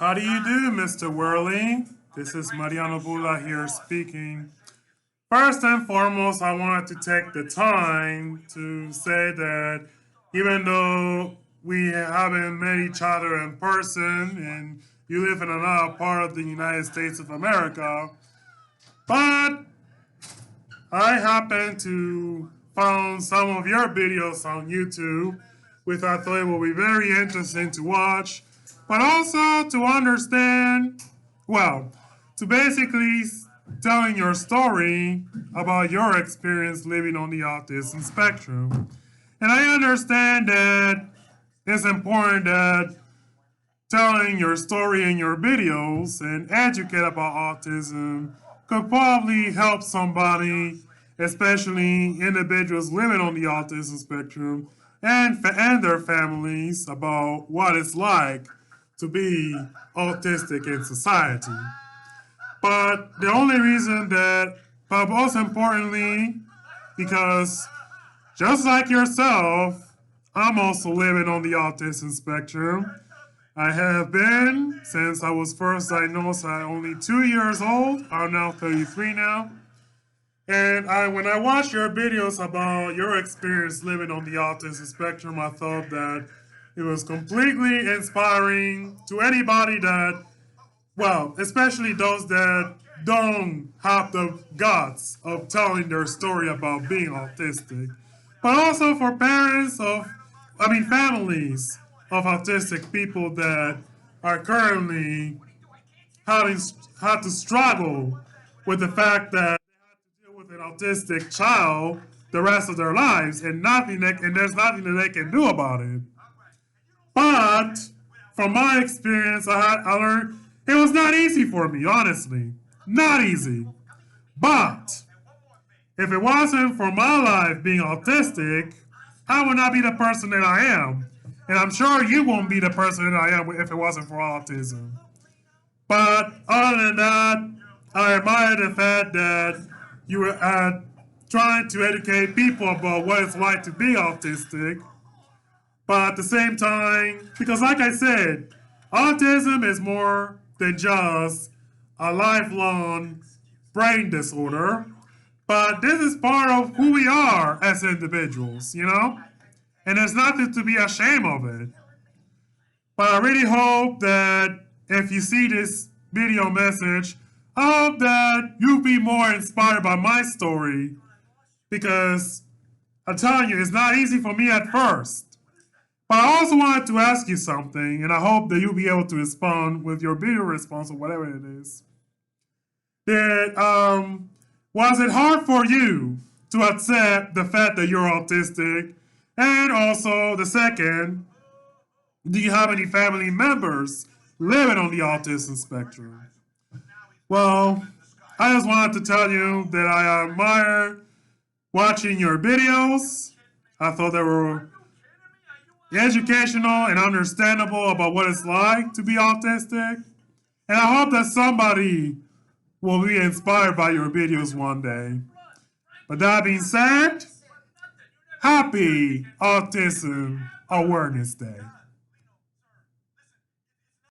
How do you do, Mr. Wehrli? This is Mariano Bula here speaking. First and foremost, I wanted to take the time to say that even though we haven't met each other in person and you live in another part of the United States of America, but I happened to found some of your videos on YouTube, which I thought will be very interesting to watch, but also to understand, well, to basically telling your story about your experience living on the autism spectrum. And I understand that it's important that telling your story in your videos and educate about autism could probably help somebody, especially individuals living on the autism spectrum and their families, about what it's like to be autistic in society. But the only reason that, but most importantly, because just like yourself, I'm also living on the autism spectrum. I have been since I was first diagnosed at only 2 years old. I'm now 33 now. And when I watched your videos about your experience living on the autism spectrum, I thought that it was completely inspiring to anybody that, well, especially those that don't have the guts of telling their story about being autistic, but also for families of autistic people that are currently having had to struggle with the fact that they have to deal with an autistic child the rest of their lives, and there's nothing that they can do about it. But from my experience, I learned it was not easy for me, honestly. Not easy. But if it wasn't for my life being autistic, I would not be the person that I am. And I'm sure you won't be the person that I am if it wasn't for autism. But other than that, I admire the fact that you were trying to educate people about what it's like to be autistic. But at the same time, because like I said, autism is more than just a lifelong brain disorder. But this is part of who we are as individuals, you know? And there's nothing to be ashamed of it. But I really hope that if you see this video message, I hope that you'll be more inspired by my story. Because I'm telling you, it's not easy for me at first. But I also wanted to ask you something, and I hope that you'll be able to respond with your video response or whatever it is. Was it hard for you to accept the fact that you're autistic? And also, the second, do you have any family members living on the autism spectrum? Well, I just wanted to tell you that I admire watching your videos. I thought they were educational and understandable about what it's like to be autistic. And I hope that somebody will be inspired by your videos one day. But that being said, happy Autism Awareness Day.